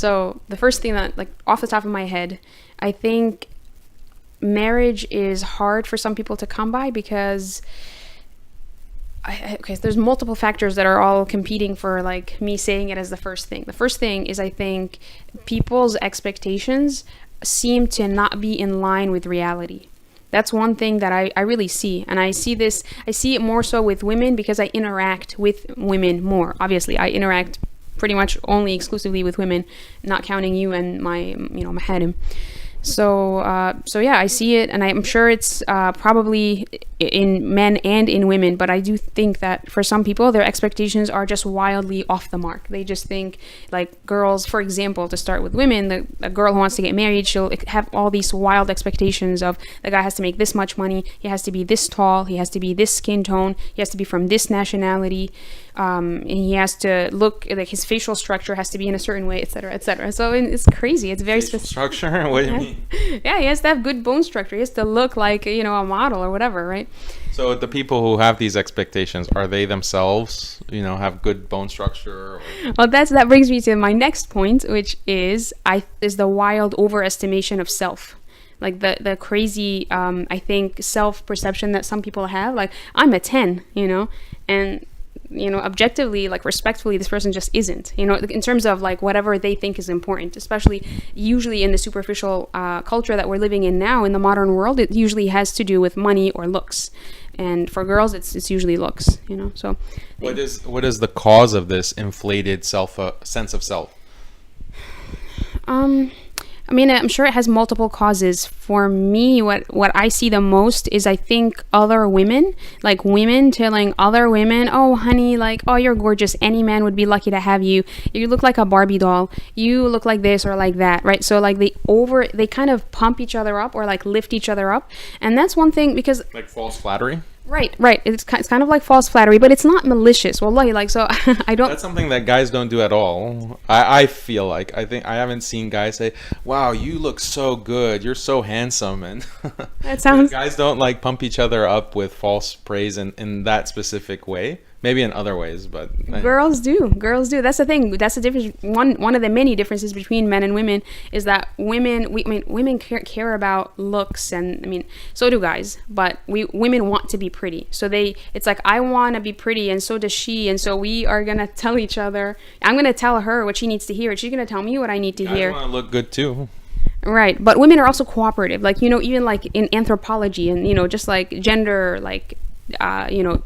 So the first thing that, like, off the top of my head, I think marriage is hard for some people to come by because so there's multiple factors that are all competing for, like, me saying it as the first thing. The first thing is, I think people's expectations seem to not be in line with reality. That's one thing that I really see. And I see it more so with women because I interact with women more. Obviously, I interact pretty much only exclusively with women, not counting you and my maharim. So yeah, I see it, and I'm sure it's probably in men and in women, but I do think that for some people, their expectations are just wildly off the mark. They just think, like, girls, for example, to start with women, a girl who wants to get married, she'll have all these wild expectations of the guy has to make this much money, he has to be this tall, he has to be this skin tone, he has to be from this nationality, and he has to look like his facial structure has to be in a certain way, etc., etc. So it's crazy. It's very specific. Structure? What do you mean? Yeah, he has to have good bone structure. He has to look like, a model or whatever, right? So the people who have these expectations, are they themselves, have good bone structure? Or... Well, that brings me to my next point, which is the wild overestimation of self. Like the crazy, I think, self-perception that some people have. Like, I'm a 10, and objectively, like, respectfully, this person just isn't, in terms of, like, whatever they think is important, especially usually in the superficial culture that we're living in now in the modern world. It usually has to do with money or looks, and for girls it's usually looks, so what is the cause of this inflated sense of self? I'm sure it has multiple causes. For me, what I see the most is, I think, other women, like women telling other women, oh, honey, like, oh, you're gorgeous. Any man would be lucky to have you. You look like a Barbie doll. You look like this or like that, right? So, like, they kind of pump each other up or, like, lift each other up. And that's one thing, because... Like false flattery? Right. It's kind of like false flattery, but it's not malicious. Wallahi, like, so I don't... That's something that guys don't do at all. I feel like. I haven't seen guys say, wow, you look so good. You're so handsome. And that sounds... guys don't, like, pump each other up with false praise in that specific way. Maybe in other ways, but... Girls do. That's the thing. That's the difference. One of the many differences between men and women is that women care about looks, and so do guys, but women want to be pretty. So it's like, I want to be pretty, and so does she, and so we are going to tell each other. I'm going to tell her what she needs to hear, and she's going to tell me what I need to hear. Guys want to look good too. Right, but women are also cooperative. Like, even like in anthropology and, just like gender, like...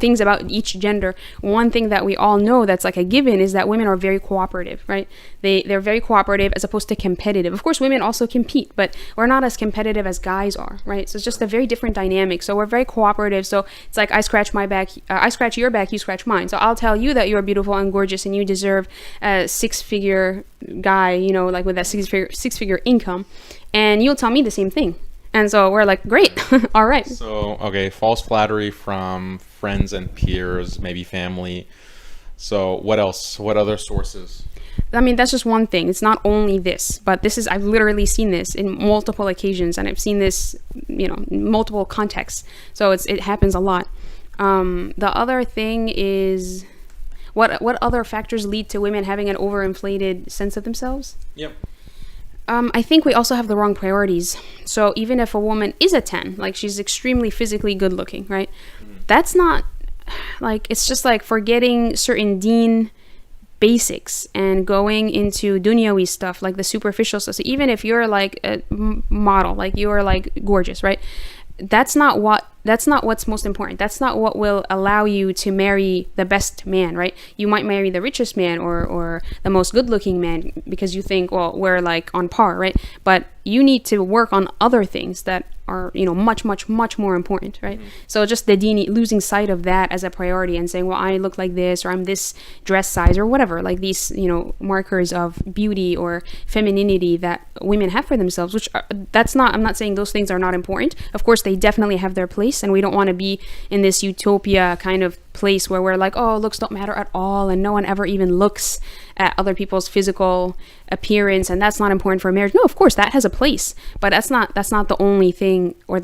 things about each gender. One thing that we all know that's like a given is that women are very cooperative, right? They're very cooperative as opposed to competitive. Of course, women also compete, but we're not as competitive as guys are, right? So it's just a very different dynamic. So we're very cooperative. So it's like, I scratch your back, you scratch mine. So I'll tell you that you're beautiful and gorgeous and you deserve a six-figure guy, like with that six-figure income, and you'll tell me the same thing. And so we're like, great, all right. So, okay, false flattery from friends and peers, maybe family. So what else? What other sources? That's just one thing. It's not only this, but I've literally seen this in multiple occasions, and I've seen this, in multiple contexts. So it happens a lot. The other thing is, what other factors lead to women having an overinflated sense of themselves? Yep. I think we also have the wrong priorities. So even if a woman is a 10, like, she's extremely physically good looking, right? That's not, like, it's just like forgetting certain deen basics and going into dunyawi stuff, like the superficial stuff. So even if you're like a model, like you're like gorgeous, right? That's not what's most important. That's not what will allow you to marry the best man, right? You might marry the richest man or the most good-looking man because you think, well, we're like on par, right? But you need to work on other things that are, much, much, much more important, right? So just the dini, losing sight of that as a priority and saying, well, I look like this, or I'm this dress size, or whatever, like these, markers of beauty or femininity that women have for themselves, which I'm not saying those things are not important. Of course, they definitely have their place, and we don't want to be in this utopia kind of place where we're like, oh, looks don't matter at all, and no one ever even looks at other people's physical appearance, and that's not important for a marriage. No, of course that has a place, but that's not the only thing, or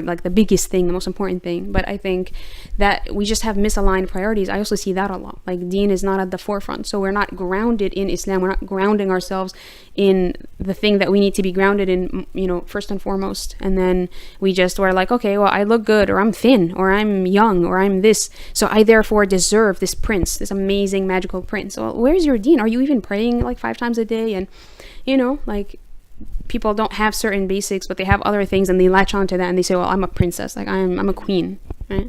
like the biggest thing, the most important thing. But I think that we just have misaligned priorities. I also see that a lot. Like, deen is not at the forefront, so we're not grounded in Islam. We're not grounding ourselves in the thing that we need to be grounded in, you know, first and foremost. And then we're like, okay, well, I look good, or I'm thin, or I'm young, or I'm this, so I therefore deserve this prince, this amazing magical prince. Well, where's your deen? Are you even praying like 5 times a day? And, you know, like, people don't have certain basics, but they have other things, and they latch onto that, and they say, well, I'm a princess, like I'm a queen.